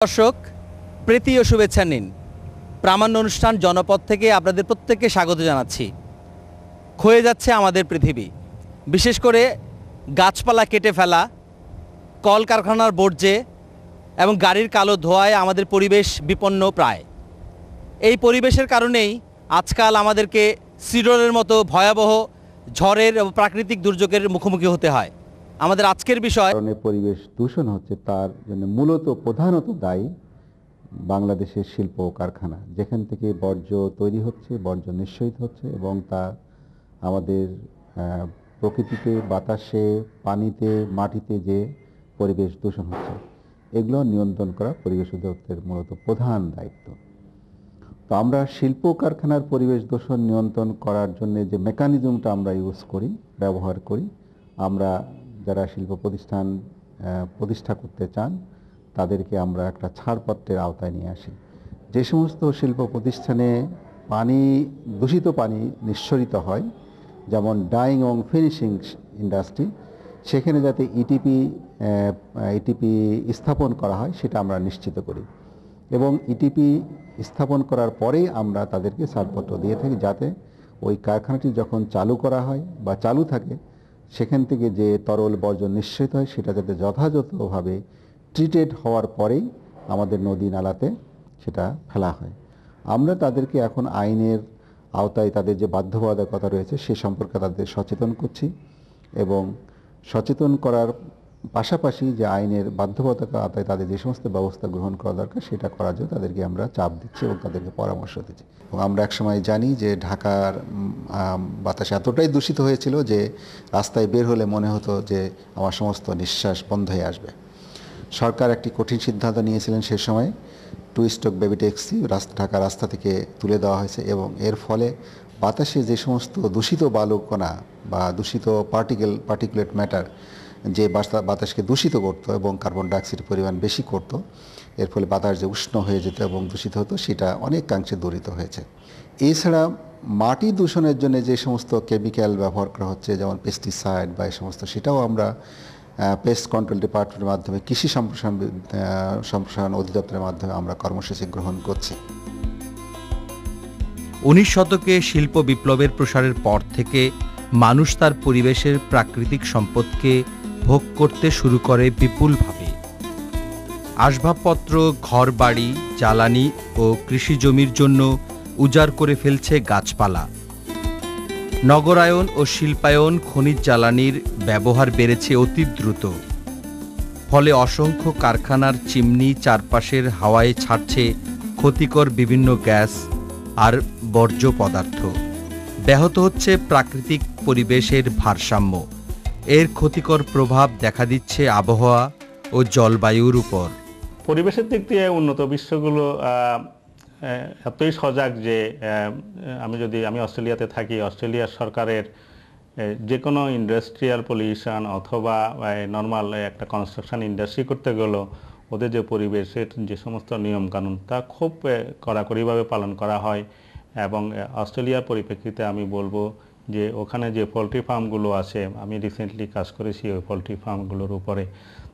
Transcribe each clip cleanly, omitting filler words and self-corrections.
দর্শক প্রীতি ও শুভেচ্ছা নিন। প্রামাণ্য অনুষ্ঠান জনপদ থেকে আপনাদের প্রত্যেককে স্বাগত জানাচ্ছি। ক্ষয়ে যাচ্ছে আমাদের পৃথিবী, বিশেষ করে গাছপালা কেটে ফেলা, কলকারখানার বর্জ্যে এবং গাড়ির কালো ধোঁয়ায় আমাদের পরিবেশ বিপন্ন প্রায়। এই পরিবেশের কারণেই আজকাল আমাদেরকে সিডরের মতো ভয়াবহ ঝড়ের ও প্রাকৃতিক দুর্যোগের মুখোমুখি হতে হয়। আমাদের আজকের বিষয় পরিবেশ দূষণ হচ্ছে, তার জন্য প্রধানত দায়ী বাংলাদেশের শিল্প ও কারখানা, যেখান থেকে বর্জ্য তৈরি হচ্ছে, বর্জ্য নিঃসরিত হচ্ছে এবং তা আমাদের প্রকৃতিতে, বাতাসে, পানিতে, মাটিতে যে পরিবেশ দূষণ হচ্ছে, এগুলো নিয়ন্ত্রণ করা পরিবেশ অধিদপ্তরের মূলত প্রধান দায়িত্ব। তো আমরা শিল্প কারখানার পরিবেশ দূষণ নিয়ন্ত্রণ করার জন্য যে মেকানিজমটা আমরা ব্যবহার করি, আমরা যারা শিল্প প্রতিষ্ঠান প্রতিষ্ঠা করতে চান তাদেরকে আমরা একটা ছাড়পত্রের আওতায় নিয়ে আসি। যে সমস্ত শিল্প প্রতিষ্ঠানে দূষিত পানি নিঃসরিত হয়, যেমন ডাইং এবং ফিনিশিং ইন্ডাস্ট্রি, সেখানে যাতে ইটিপি স্থাপন করা হয় সেটা আমরা নিশ্চিত করি এবং ইটিপি স্থাপন করার পরেই আমরা তাদেরকে ছাড়পত্র দিয়ে থাকি, যাতে ওই কারখানাটি যখন চালু করা হয় বা চালু থাকে সেখান থেকে যে তরল বর্জ্য নিঃসরিত হয় সেটা যাতে যথাযথভাবে ট্রিটেড হওয়ার পরেই আমাদের নদী নালাতে সেটা ফেলা হয়। আমরা তাদেরকে এখন আইনের আওতায় তাদের যে বাধ্যবাধকতা রয়েছে সে সম্পর্কে তাদের সচেতন করছি এবং সচেতন করার পাশাপাশি যে আইনের বাধ্যবাধকতা আওতায় তাদের যে সমস্ত ব্যবস্থা গ্রহণ করা দরকার সেটা করার জন্য তাদেরকে আমরা চাপ দিচ্ছি এবং তাদেরকে পরামর্শ দিচ্ছি। এবং আমরা একসময় জানি যে ঢাকার বাতাস এতটাই দূষিত হয়েছিল যে রাস্তায় বের হলে মনে হতো যে আমার সমস্ত নিঃশ্বাস বন্ধ হয়ে আসবে। সরকার একটি কঠিন সিদ্ধান্ত নিয়েছিলেন সে সময়, 2 স্ট্রোক বেবি ট্যাক্সি ঢাকা রাস্তা থেকে তুলে দেওয়া হয়েছে এবং এর ফলে বাতাসে যে সমস্ত দূষিত বালুকণা বা দূষিত পার্টিকুলেট ম্যাটার যে বাতাসকে দূষিত করত এবং কার্বন ডাইঅক্সাইডের পরিমাণ বেশি করত, এর ফলে বাতাস যে উষ্ণ হয়ে যেত এবং দূষিত হতো সেটা অনেকাংশে দূরিত হয়েছে। এছাড়া মাটি দূষণের জন্য যে সমস্ত কেমিক্যাল ব্যবহার করা হচ্ছে, যেমন পেস্টিসাইড বা এই সমস্ত, সেটাও আমরা পেস্ট কন্ট্রোল ডিপার্টমেন্টের মাধ্যমে কৃষি সম্প্রসারণ অধিদপ্তরের মাধ্যমে আমরা কর্মসূচি গ্রহণ করছি। 19 শতকে শিল্প বিপ্লবের প্রসারের পর থেকে মানুষ তার পরিবেশের প্রাকৃতিক সম্পদকে ভোগ করতে শুরু করে বিপুলভাবে। আসবাবপত্র, ঘরবাড়ি, জ্বালানি ও কৃষি জমির জন্য উজাড় করে ফেলছে গাছপালা। নগরায়ন ও শিল্পায়ন, খনিজ জ্বালানির ব্যবহার বেড়েছে অতি দ্রুত। ফলে অসংখ্য কারখানার চিমনি চারপাশের হাওয়ায় ছাড়ছে ক্ষতিকর বিভিন্ন গ্যাস আর বর্জ্য পদার্থ। ব্যাহত হচ্ছে প্রাকৃতিক পরিবেশের ভারসাম্য। এর ক্ষতিকর প্রভাব দেখা দিচ্ছে আবহাওয়া ও জলবায়ুর উপর। পরিবেশের দিক দিয়ে উন্নত বিশ্বগুলো এতই সজাগ যে আমি অস্ট্রেলিয়াতে থাকি, অস্ট্রেলিয়ার সরকারের যে কোনো ইন্ডাস্ট্রিয়াল পলিউশন অথবা নর্মাল একটা কনস্ট্রাকশন ইন্ডাস্ট্রি করতে গেলেও ওদের যে পরিবেশের যে সমস্ত নিয়মকানুন তা খুব কড়াকড়িভাবে পালন করা হয়। এবং অস্ট্রেলিয়ার পরিপ্রেক্ষিতে আমি বলবো যে ওখানে যে পোলট্রি ফার্মগুলো আছে, আমি রিসেন্টলি কাজ করেছি ওই পোলট্রি ফার্মগুলোর উপরে,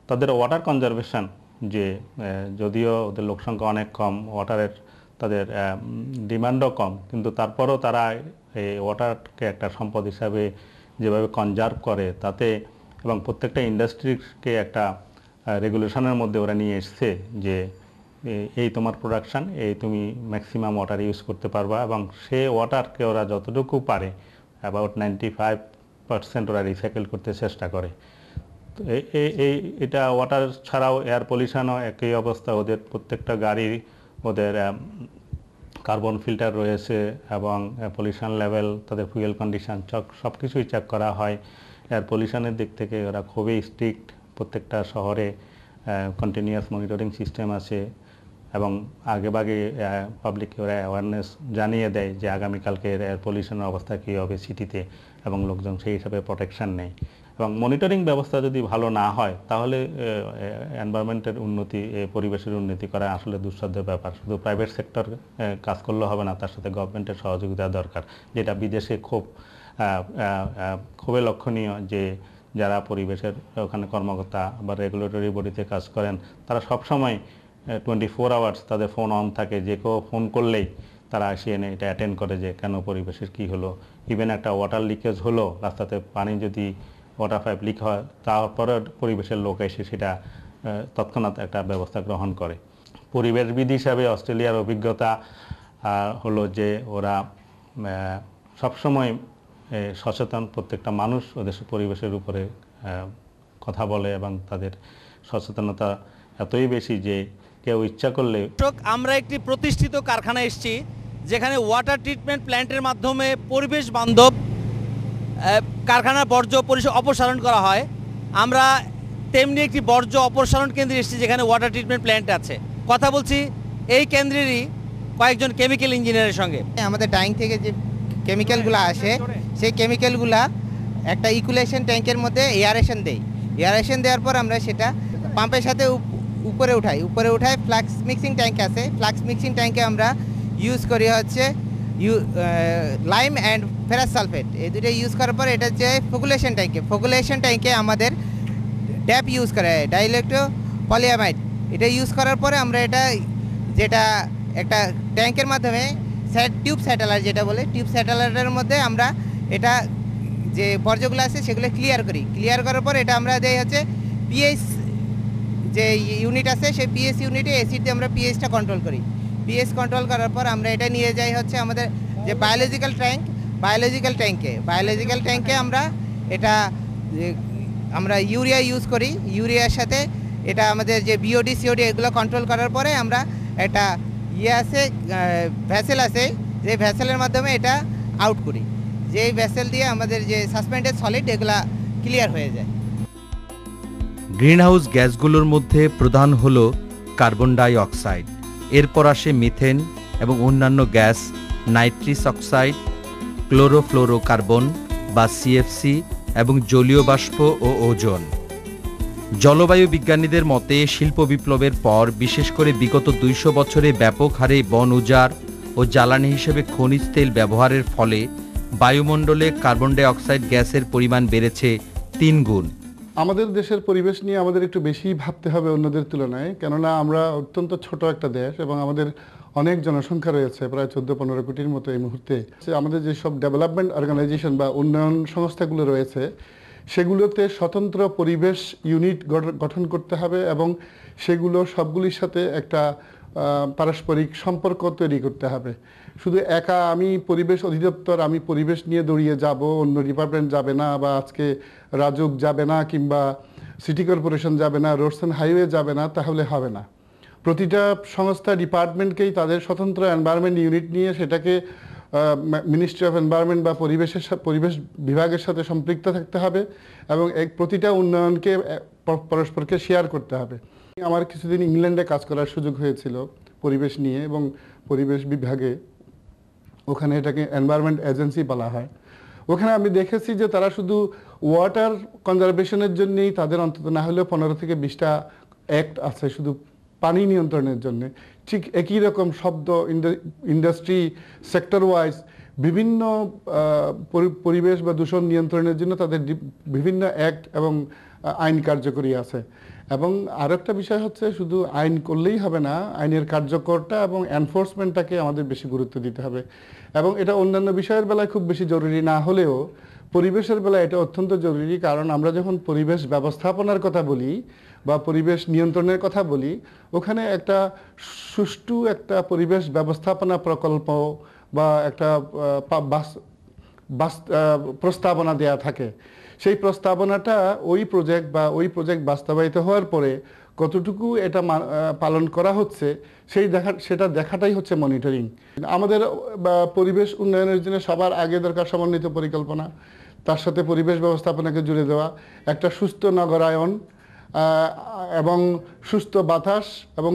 তাদের ওয়াটার কনজারভেশন, যে যদিও ওদের লোকসংখ্যা অনেক কম, ওয়াটারের তাদের ডিমান্ডও কম, কিন্তু তারপরও তারা এই ওয়াটারকে একটা সম্পদ হিসাবে যেভাবে কনজার্ভ করে তাতে, এবং প্রত্যেকটা ইন্ডাস্ট্রিকে একটা রেগুলেশনের মধ্যে ওরা নিয়ে এসছে যে এই তোমার প্রোডাকশান, এই তুমি ম্যাক্সিমাম ওয়াটার ইউজ করতে পারবা, এবং সে ওয়াটারকে ওরা যতটুকু পারে অ্যাবাউট 95% ওরা রিসাইকেল করতে চেষ্টা করে। তো এটা ওয়াটার ছাড়াও এয়ার পলিউশনও একই অবস্থা। ওদের প্রত্যেকটা গাড়ি, ওদের কার্বন ফিল্টার রয়েছে এবং পলিউশন লেভেল, তাদের ফুয়েল কন্ডিশন সব কিছুই চেক করা হয়। এয়ার পলিউশনের দিক থেকে ওরা খুবই স্ট্রিক্ট। প্রত্যেকটা শহরে কন্টিনিউয়াস মনিটরিং সিস্টেম আছে এবং আগেভাগে পাবলিককে ওরা অ্যাওয়ারনেস জানিয়ে দেয় যে আগামীকালকে এয়ার পলিউশনের অবস্থা কী হবে সিটিতে, এবং লোকজন সেই হিসাবে প্রোটেকশান নেয়। এবং মনিটরিং ব্যবস্থা যদি ভালো না হয় তাহলে এনভায়রনমেন্টের উন্নতি, পরিবেশের উন্নতি করা আসলে দুঃসাধ্য ব্যাপার। শুধু প্রাইভেট সেক্টর কাজ করলে হবে না, তার সাথে গভর্নমেন্টের সহযোগিতা দরকার, যেটা বিদেশে খুবই লক্ষণীয়। যে যারা পরিবেশের ওখানে কর্মকর্তা বা রেগুলেটরি বডিতে কাজ করেন তারা সবসময় 24 আওয়ার্স তাদের ফোন অন থাকে, যে কেউ ফোন করলেই তারা আসে এনে এটা অ্যাটেন্ড করে যে কেন পরিবেশের কি হলো। ইভেন একটা ওয়াটার লিকেজ হলো, রাস্তাতে পানি যদি ওয়াটার পাইপ লিক হয়, তারপরে পরিবেশের লোক এসে সেটা তৎক্ষণাৎ একটা ব্যবস্থা গ্রহণ করে। পরিবেশবিদ হিসাবে অস্ট্রেলিয়ার অভিজ্ঞতা হলো যে ওরা সবসময় সচেতন, প্রত্যেকটা মানুষ ওদের পরিবেশের উপরে কথা বলে এবং তাদের সচেতনতা এতই বেশি যে কেউ ইচ্ছা করলে। আমরা একটি প্রতিষ্ঠিত কারখানায় এসেছি যেখানে ওয়াটার ট্রিটমেন্ট প্ল্যান্টের মাধ্যমে পরিবেশ বান্ধব কারখানার বর্জ্য অপসারণ করা হয়। আমরা তেমনি একটি বর্জ্য অপসারণ কেন্দ্রে এসেছি যেখানে ওয়াটার ট্রিটমেন্ট প্ল্যান্ট আছে। কথা বলছি এই কেন্দ্রেরই কয়েকজন কেমিক্যাল ইঞ্জিনিয়ারের সঙ্গে। আমাদের ট্যাঙ্ক থেকে যে কেমিক্যালগুলো আসে সেই কেমিক্যালগুলা একটা ইকুলেশন ট্যাঙ্কের মধ্যে এয়ারেশন দেই। এয়ারেশন দেওয়ার পর আমরা সেটা পাম্পের সাথে উপরে উঠাই ফ্লাক্স মিক্সিং ট্যাঙ্ক আছে। ফ্লাক্স মিক্সিং ট্যাঙ্কে আমরা ইউজ করি হচ্ছে লাইম অ্যান্ড ফেরাস সালফেট, এই দুটো ইউজ করার পর এটা হচ্ছে ফোকুলেশন ট্যাঙ্কে আমাদের ড্যাপ ইউজ করে ডাইলেক্ট্রো পলিয়ামাইড। এটা ইউজ করার পরে আমরা এটা যেটা একটা ট্যাঙ্কের মাধ্যমে টিউব স্যাটেলাইট যেটা বলে, টিউব স্যাটেলাইটের মধ্যে আমরা এটা যে বর্জ্যগুলো আছে সেগুলো ক্লিয়ার করার পর এটা আমরা দেই হচ্ছে পিএইচ যে ইউনিট আছে সেই পিএইচ ইউনিটে এসিড দিয়ে আমরা পিএইচটা কন্ট্রোল করি। পিএইচ কন্ট্রোল করার পর আমরা এটা নিয়ে যাই হচ্ছে আমাদের যে বায়োলজিক্যাল ট্যাঙ্কে আমরা ইউরিয়া ইউজ করি। ইউরিয়ার সাথে এটা আমাদের যে বিওডি সিওডি এগুলো কন্ট্রোল করার পরে আমরা একটা ভ্যাসেল আছে, যে ভ্যাসেলের মাধ্যমে এটা আউট করি। যেই ভ্যাসেল দিয়ে আমাদের যে সাসপেন্ডেড সলিড এগুলা ক্লিয়ার হয়ে যায়। গ্রিনহাউস গ্যাসগুলোর মধ্যে প্রধান হল কার্বন ডাই অক্সাইড, এরপর আসে মিথেন এবং অন্যান্য গ্যাস, নাইট্রিস অক্সাইড, ক্লোরোফ্লোরোকার্বন বা সিএফসি এবং জলীয় বাষ্প ও ওজোন। জলবায়ু বিজ্ঞানীদের মতে শিল্প বিপ্লবের পর বিশেষ করে বিগত 200 বছরে ব্যাপক হারে বন উজাড় ও জ্বালানি হিসেবে খনিজ তেল ব্যবহারের ফলে বায়ুমণ্ডলে কার্বন ডাই অক্সাইড গ্যাসের পরিমাণ বেড়েছে 3 গুণ। আমাদের দেশের পরিবেশ নিয়ে আমাদের একটু বেশি ভাবতে হবে অন্যদের তুলনায়, কেননা আমরা অত্যন্ত ছোট একটা দেশ এবং আমাদের অনেক জনসংখ্যা রয়েছে, প্রায় 14-15 কোটির মতো এই মুহূর্তে। আমাদের যেসব ডেভেলপমেন্ট অর্গানাইজেশন বা উন্নয়ন সংস্থাগুলো রয়েছে সেগুলোতে স্বতন্ত্র পরিবেশ ইউনিট গঠন করতে হবে এবং সেগুলো সবগুলির সাথে একটা পারস্পরিক সম্পর্ক তৈরি করতে হবে। শুধু একা আমি পরিবেশ অধিদপ্তর, আমি পরিবেশ নিয়ে দৌড়িয়ে যাব, অন্য ডিপার্টমেন্ট যাবে না, বা আজকে রাজুক যাবে না, কিংবা সিটি কর্পোরেশন যাবে না, রোডস অ্যান্ড হাইওয়ে যাবে না, তাহলে হবে না। প্রতিটা সংস্থা ডিপার্টমেন্টকেই তাদের স্বতন্ত্র এনভায়রনমেন্ট ইউনিট নিয়ে সেটাকে মিনিস্ট্রি অফ এনভায়রনমেন্ট বা পরিবেশ বিভাগের সাথে সম্পৃক্ত থাকতে হবে এবং প্রতিটা উন্নয়নকে পরস্পরকে শেয়ার করতে হবে। আমার কিছুদিন ইংল্যান্ডে কাজ করার সুযোগ হয়েছিল পরিবেশ নিয়ে এবং পরিবেশ বিভাগে, ওখানে এটাকে এনভায়রনমেন্ট এজেন্সি বলা হয়। ওখানে আমি দেখেছি যে তারা শুধু ওয়াটার কনজারভেশনের জন্যই তাদের অন্তত না হলেও 15 থেকে 20টা অ্যাক্ট আছে শুধু পানি নিয়ন্ত্রণের জন্য। ঠিক একই রকম শব্দ ইন্ডাস্ট্রি সেক্টর ওয়াইজ বিভিন্ন পরিবেশ বা দূষণ নিয়ন্ত্রণের জন্য তাদের বিভিন্ন অ্যাক্ট এবং আইন কার্যকরী আছে। এবং আরও একটা বিষয় হচ্ছে শুধু আইন করলেই হবে না, আইনের কার্যকরটা এবং এনফোর্সমেন্টটাকে আমাদের বেশি গুরুত্ব দিতে হবে। এবং এটা অন্যান্য বিষয়ের বেলায় খুব বেশি জরুরি না হলেও পরিবেশের বেলায় এটা অত্যন্ত জরুরি, কারণ আমরা যখন পরিবেশ ব্যবস্থাপনার কথা বলি বা পরিবেশ নিয়ন্ত্রণের কথা বলি, ওখানে একটা সুষ্ঠু একটা পরিবেশ ব্যবস্থাপনা প্রকল্প বা একটা প্রস্তাবনা দেয়া থাকে। সেই প্রস্তাবনাটা ওই প্রজেক্ট বাস্তবায়িত হওয়ার পরে কতটুকু এটা পালন করা হচ্ছে সেটা দেখাটাই হচ্ছে মনিটরিং। আমাদের পরিবেশ উন্নয়নের জন্য সবার আগে দরকার সমন্বিত পরিকল্পনা, তার সাথে পরিবেশ ব্যবস্থাপনাকে জুড়ে দেওয়া, একটা সুস্থ নগরায়ন এবং সুস্থ বাতাস এবং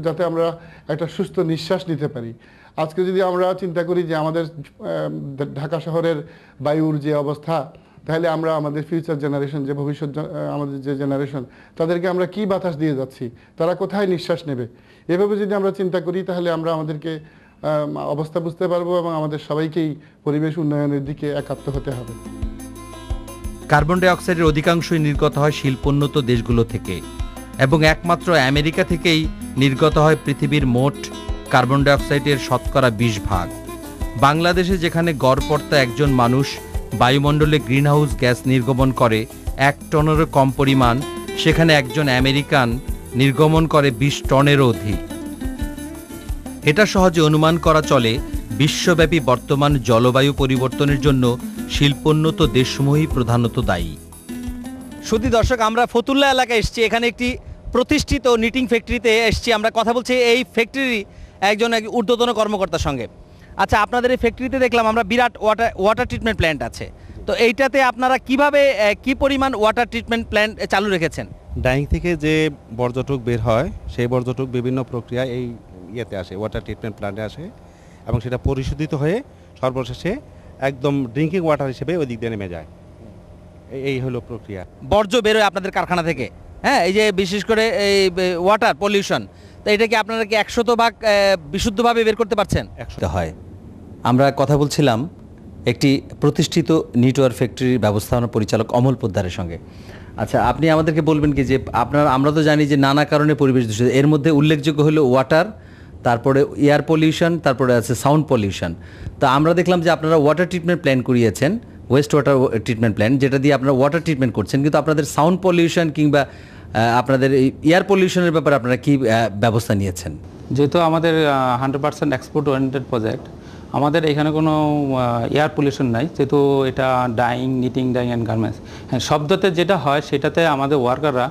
যাতে আমরা একটা সুস্থ নিঃশ্বাস নিতে পারি। আজকে যদি আমরা চিন্তা করি যে আমাদের ঢাকা শহরের বায়ুর যে অবস্থা, তাহলে আমরা আমাদের ফিউচার জেনারেশন, যে ভবিষ্যৎ আমাদের যে জেনারেশন, তাদেরকে আমরা কি বাতাস দিয়ে যাচ্ছি, তারা কোথায় নিঃশ্বাস নেবে, এভাবে যদি আমরা চিন্তা করি তাহলে আমরা আমাদেরকে অবস্থা বুঝতে পারবো এবং আমাদের সবাইকেই পরিবেশ উন্নয়নের দিকে একাত্ম হতে হবে। কার্বন ডাই অক্সাইডের অধিকাংশই নির্গত হয় শিল্পোন্নত দেশগুলো থেকে। এবং একমাত্র আমেরিকা থেকেই নির্গত হয় পৃথিবীর মোট কার্বন ডাইঅক্সাইডের শতকরা 20%। বাংলাদেশে যেখানে গড়পড়তা একজন মানুষ বায়ুমণ্ডলে গ্রিনহাউস গ্যাস নির্গমন করে 1 টনেরও কম পরিমাণ, সেখানে একজন আমেরিকান নির্গমন করে 20 টনেরও অধিক। এটা সহজে অনুমান করা চলে বিশ্বব্যাপী বর্তমান জলবায়ু পরিবর্তনের জন্য শিল্পোন্নত দেশসমূহই প্রধানত দায়ী। সুধী দর্শক, আমরা ফতুল্লা এলাকায় এসেছি। এখানে একটি প্রতিষ্ঠিত নিটিং ফ্যাক্টরিতে এসেছি। আমরা কথা বলছি এই ফ্যাক্টরির একজন ঊর্ধ্বতন কর্মকর্তার সঙ্গে। আচ্ছা, আপনাদের এই ফ্যাক্টরিতে দেখলাম আমরা বিরাট ওয়াটার ট্রিটমেন্ট প্ল্যান্ট আছে, তো এইটাতে আপনারা কিভাবে কি পরিমাণ ওয়াটার ট্রিটমেন্ট প্ল্যান্ট চালু রেখেছেন? ডাইং থেকে যে বর্জ্যটুক বের হয় সেই বর্জ্যটুক বিভিন্ন প্রক্রিয়ায় এই ইয়েতে আসে, ওয়াটার ট্রিটমেন্ট প্ল্যান্টে আসে এবং সেটা পরিশোধিত হয়ে সর্বশেষে একদম ড্রিঙ্কিং ওয়াটার হিসেবে ওই দিক দিয়ে নেমে যায়। এই হলো প্রক্রিয়া। বর্জ্য বেরোয় আপনাদের কারখানা থেকে, হ্যাঁ, এই যে বিশেষ করে এই ওয়াটার পলিউশন, তো এটা কি আপনারা কি 100% বিশুদ্ধভাবে বের করতে পারছেন? 100 হয়। আমরা কথা বলছিলাম একটি প্রতিষ্ঠিত নিটওয়ার ফ্যাক্টরির ব্যবস্থাপনা পরিচালক অমল পোদ্দারের সঙ্গে। আচ্ছা, আপনি আমাদেরকে বলবেন কি যে আমরা তো জানি যে নানা কারণে পরিবেশ দূষিত, এর মধ্যে উল্লেখযোগ্য হলো ওয়াটার, তারপরে এয়ার পলিউশন, তারপরে আছে সাউন্ড পলিউশন। তো আমরা দেখলাম যে আপনারা ওয়াটার ট্রিটমেন্ট প্ল্যান করিয়েছেন, ওয়েস্ট ওয়াটার ট্রিটমেন্ট প্ল্যান, যেটা দিয়ে আপনারা ওয়াটার ট্রিটমেন্ট করছেন, কিন্তু আপনাদের সাউন্ড পলিউশন কিংবা আপনাদের এয়ার পলিউশনের ব্যাপারে আপনারা কি ব্যবস্থা নিয়েছেন? যেহেতু আমাদের 100% এক্সপোর্ট ওরিয়েন্টেড প্রজেক্ট, আমাদের এখানে কোনো এয়ার পলিউশন নাই, যেহেতু এটা dyeing, knitting, dyeing and garments. হ্যাঁ, শব্দতে যেটা হয় সেটাতে আমাদের ওয়ার্কাররা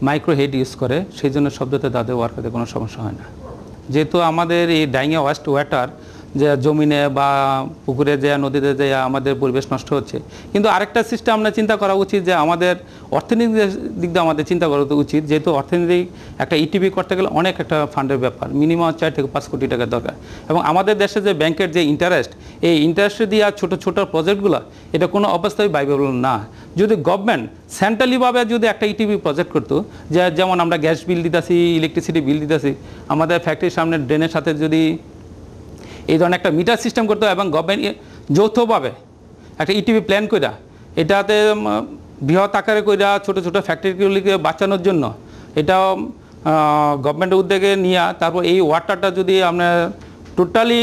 মাইক্রো হেড ইউজ করে, সেই জন্য শব্দতে তাদের ওয়ার্কারদের কোনো সমস্যা হয় না। যেহেতু আমাদের এই ডাইংয়ে ওয়েস্ট ওয়াটার যে জমিনে বা পুকুরে যে নদীতে যে আমাদের পরিবেশ নষ্ট হচ্ছে, কিন্তু আরেকটা সিস্টেম আমরা চিন্তা করা উচিত যে আমাদের অর্থনৈতিক দিক দিয়ে আমাদের চিন্তা করা উচিত, যেহেতু অর্থনৈতিক একটা ইটিভি করতে গেলে অনেক একটা ফান্ডের ব্যাপার, মিনিমাম 4 থেকে 5 কোটি টাকা দরকার। এবং আমাদের দেশে যে ব্যাংকের যে ইন্টারেস্ট, এই ইন্টারেস্টে দিয়ে ছোটো ছোটো প্রজেক্টগুলো এটা কোনো অবস্থায় ভাইবেবল না। যদি গভর্নমেন্ট সেন্ট্রালিভাবে যদি একটা ইটিভি প্রজেক্ট করতো, যেমন আমরা গ্যাস বিল দিতেছি, ইলেকট্রিসিটি বিল দিতেছি, আমাদের ফ্যাক্টরির সামনে ড্রেনের সাথে যদি এই ধরনের একটা মিটার সিস্টেম করতে হয় এবং গভর্নমেন্ট যৌথভাবে একটা ইটিভি প্ল্যান কইরা এটাতে বৃহৎ আকারে কইরা ছোটো ছোটো ফ্যাক্টরিগুলিকে বাঁচানোর জন্য এটা গভর্নমেন্টের উদ্যোগে নিয়ে তারপর এই ওয়াটারটা যদি আমরা টোটালি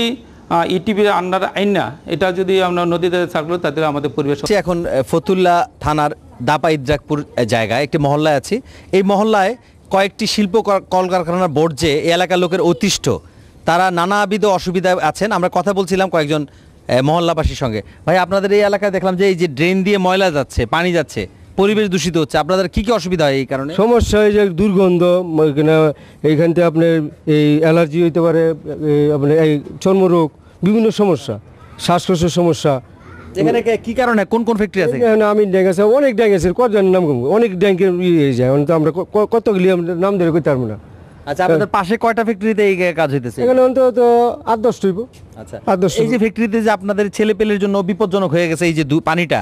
ইটিভির আন্ডার আইন না, এটা যদি আমরা নদীতে থাকলো তাহলে আমাদের পরিবেশ। এখন ফতুল্লা থানার দাপা ইদ্রাকপুর জায়গায় একটি মহল্লায় আছি। এই মহল্লায় কয়েকটি শিল্প কলকারখানার বর্জ্যে এই এলাকার লোকের অতিষ্ঠ, তারা নানাবিধ অসুবিধায় আছেন। আমরা কথা বলছিলাম কয়েকজন মহল্লাবাসীর সঙ্গে। ভাই, আপনাদের এই এলাকায় দেখলাম যে এই যে ড্রেন দিয়ে ময়লা যাচ্ছে, পানি যাচ্ছে, পরিবেশ দূষিত হচ্ছে, আপনাদের কি কি অসুবিধা হয় এই কারণে? সমস্যা হয় যে দুর্গন্ধ, এইখান থেকে আপনার এই অ্যালার্জি হইতে পারে, আপনার এই চর্মরোগ, বিভিন্ন সমস্যা, শ্বাসকষ্টের সমস্যা। এখানে কি কারণে, কোন কোন ফ্যাক্টরি আছে? আমি ড্যাং আছে, অনেক ড্যাং আছে, কতজনের নাম কমবো, অনেক ড্যাঙ্কের হয়ে যায়, তো আমরা কতগুলি নাম ধরে করতে পারবো না। আচ্ছা, আপনাদের পাশে কয়টা ফ্যাক্টরিতে এই কাজ হইতেছে? এখানে অন্তত 8-10 হইব। আচ্ছা, এই যে ফ্যাক্টরিতে যে আপনাদের ছেলেপেলের জন্য বিপজ্জনক হয়ে গেছে এই যে পানিটা,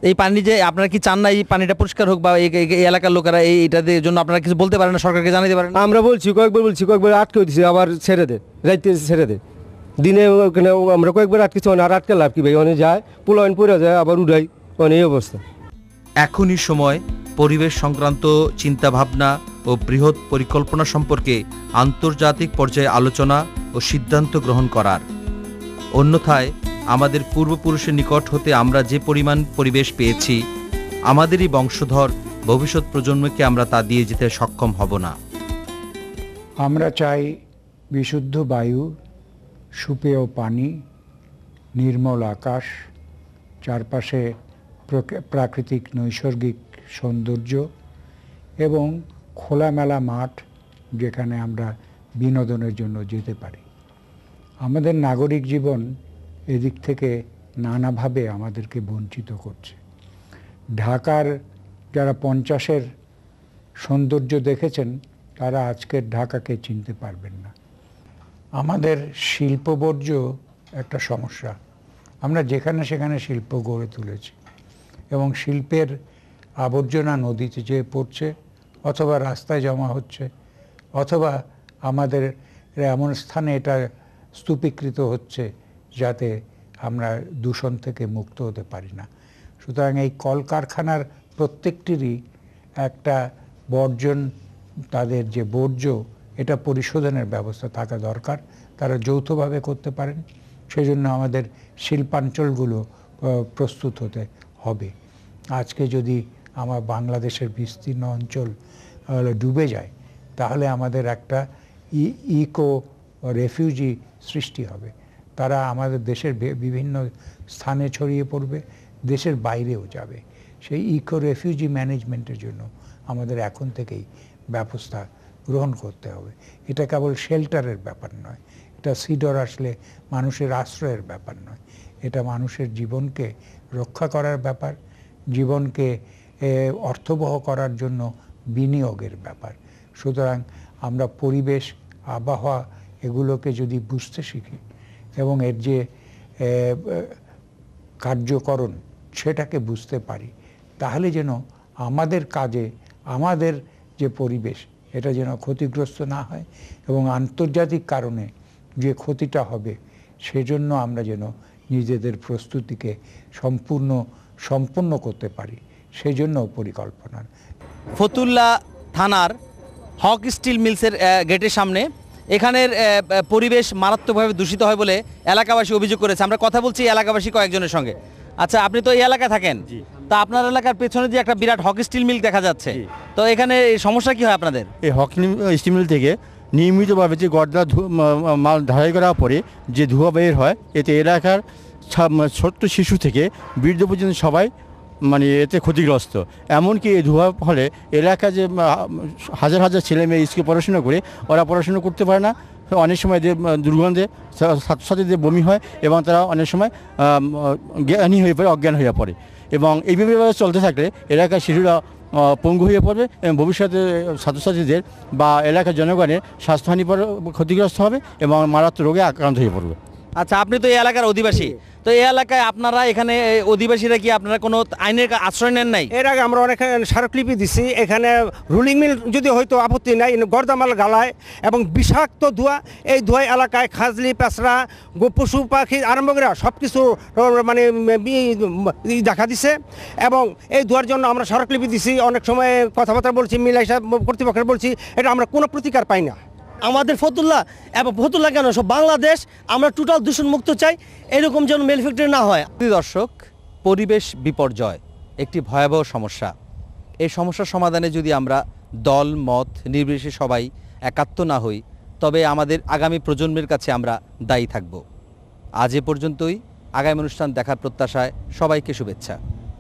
এই পানি যে আপনারা কি চান না এই পানিটা পরিষ্কার হোক, বা এই এলাকার লোকেরা এইটার জন্য আপনারা কিছু বলতে পারেন না, সরকারকে জানাতে পারেন? আমরা বলছি, কয়েকবার আটকে দিচ্ছি, আবার ছেড়ে দে, রাইতে ছেড়ে দে, দিনে ওখানে আমরা কয়েকবার আটকেছি, আর আটকে লাভ কি ভাই, অনেক যায় পোলাইন পড়ে যায়, আবার উড়াই, অনেক অবস্থা। এখনই সময় পরিবেশ সংক্রান্ত চিন্তাভাবনা ও বৃহৎ পরিকল্পনা সম্পর্কে আন্তর্জাতিক পর্যায়ে আলোচনা ও সিদ্ধান্ত গ্রহণ করার। অন্যথায় আমাদের পূর্বপুরুষের নিকট হতে আমরা যে পরিমাণ পরিবেশ পেয়েছি, আমাদেরই বংশধর ভবিষ্যৎ প্রজন্মকে আমরা তা দিয়ে যেতে সক্ষম হব না। আমরা চাই বিশুদ্ধ বায়ু, সুপেয় পানি, নির্মল আকাশ, চারপাশে প্রাকৃতিক নৈসর্গিক সৌন্দর্য এবং খোলামেলা মাঠ, যেখানে আমরা বিনোদনের জন্য যেতে পারি। আমাদের নাগরিক জীবন এদিক থেকে নানাভাবে আমাদেরকে বঞ্চিত করছে। ঢাকার যারা 50-এর সৌন্দর্য দেখেছেন তারা আজকের ঢাকাকে চিনতে পারবেন না। আমাদের শিল্পবর্জ্য একটা সমস্যা। আমরা যেখানে সেখানে শিল্প গড়ে তুলেছি এবং শিল্পের আবর্জনা নদীতে যেয়ে পড়ছে, অথবা রাস্তায় জমা হচ্ছে, অথবা আমাদের এমন স্থানে এটা স্তূপীকৃত হচ্ছে যাতে আমরা দূষণ থেকে মুক্ত হতে পারি না। সুতরাং এই কলকারখানার প্রত্যেকটিরই একটা বর্জন তাদের যে বর্জ্য এটা পরিশোধনের ব্যবস্থা থাকা দরকার, তারা যৌথভাবে করতে পারেন। সেজন্য আমাদের শিল্পাঞ্চলগুলো প্রস্তুত হতে হবে। আজকে যদি আমার বাংলাদেশের বিস্তীর্ণ অঞ্চল ডুবে যায়, তাহলে আমাদের একটা ইকো রেফিউজি সৃষ্টি হবে। তারা আমাদের দেশের বিভিন্ন স্থানে ছড়িয়ে পড়বে, দেশের বাইরেও যাবে। সেই ইকো রেফিউজি ম্যানেজমেন্টের জন্য আমাদের এখন থেকেই ব্যবস্থা গ্রহণ করতে হবে। এটা কেবল শেল্টারের ব্যাপার নয়, এটা সিডর আসলে মানুষের আশ্রয়ের ব্যাপার নয়, এটা মানুষের জীবনকে রক্ষা করার ব্যাপার, জীবনকে অর্থবহ করার জন্য বিনিয়োগের ব্যাপার। সুতরাং আমরা পরিবেশ, আবহাওয়া এগুলোকে যদি বুঝতে শিখি এবং এর যে কার্যকরণ সেটাকে বুঝতে পারি, তাহলে যেন আমাদের কাজে আমাদের যে পরিবেশ এটা যেন ক্ষতিগ্রস্ত না হয় এবং আন্তর্জাতিক কারণে যে ক্ষতিটা হবে সেজন্য আমরা যেন নিজেদের প্রস্তুতিকে সম্পূর্ণ করতে পারি, সেজন্য পরিকল্পনা। ফতুল্লা থানার হক স্টিল মিলসের গেটের সামনে এখানের পরিবেশ মারাত্মকভাবে দূষিত হয় বলে এলাকাবাসী অভিযোগ করেছে। আমরা কথা বলছি এলাকাবাসী কয়েকজনের সঙ্গে। আচ্ছা, আপনি তো এই এলাকায় থাকেন, তা আপনার এলাকার পেছনে যে একটা বিরাট হক স্টিল মিল দেখা যাচ্ছে, তো এখানে সমস্যা কি হয় আপনাদের? এই হক স্টিল মিল থেকে নিয়মিতভাবে যে গর্দা মাল ঢালাই করার পরে যে ধোঁয়া বের হয়, এতে এলাকার ছোট্ট শিশু থেকে বৃদ্ধ পর্যন্ত সবাই মানে এতে ক্ষতিগ্রস্ত। এমনকি এই ধোঁয়ার ফলে এলাকা যে হাজার হাজার ছেলে মেয়ে স্কুলে পড়াশোনা করে, ওরা পড়াশোনা করতে পারে না। অনেক সময় দুর্গন্ধে ছাত্রছাত্রীদের বমি হয় এবং তারা অনেক সময় জ্ঞানী হয়ে পড়ে, অজ্ঞান হয়ে পড়ে। এবং এইভাবে চলতে থাকলে এলাকার শিশুরা পঙ্গু হয়ে পড়বে এবং ভবিষ্যতে ছাত্রছাত্রীদের বা এলাকার জনগণের স্বাস্থ্যহানি ক্ষতিগ্রস্ত হবে এবং মারাত্মক রোগে আক্রান্ত হয়ে পড়বে। আচ্ছা, আপনি তো এই এলাকার অধিবাসী, তো এই এলাকায় আপনারা এখানে অধিবাসীরা কি আপনারা কোনো আইনের আশ্রয় নেন নাই? এর আগে আমরা অনেক স্মারকলিপি দিছি, এখানে রুলিং মিল যদি হয়তো আপত্তি নাই, গর্দামাল গালায় এবং বিষাক্ত ধোঁয়া, এই ধোঁয়া এলাকায় খাজলি, পেঁচড়া, পশু পাখি আরম্ভ করে সব কিছু মানে দেখা দিছে। এবং এই ধোঁয়ার জন্য আমরা স্মারকলিপি দিছি, অনেক সময় কথাবার্তা বলছি, মিল হিসাব কর্তৃপক্ষের বলছি, এটা আমরা কোনো প্রতিকার পাই না। আমাদের ফতুল্লা এবং ফতুল্লা কেন সব বাংলাদেশ আমরা টোটাল দূষণ মুক্ত চাই, এরকম যেন ম্যানুফ্যাকচারিং না হয়। দর্শক, পরিবেশ বিপর্যয় একটি ভয়াবহ সমস্যা। এই সমস্যার সমাধানে যদি আমরা দল মত নির্বিশেষে সবাই একাত্ম না হই, তবে আমাদের আগামী প্রজন্মের কাছে আমরা দায়ী থাকব। আজ এ পর্যন্তই। আগামী অনুষ্ঠান দেখার প্রত্যাশায় সবাইকে শুভেচ্ছা।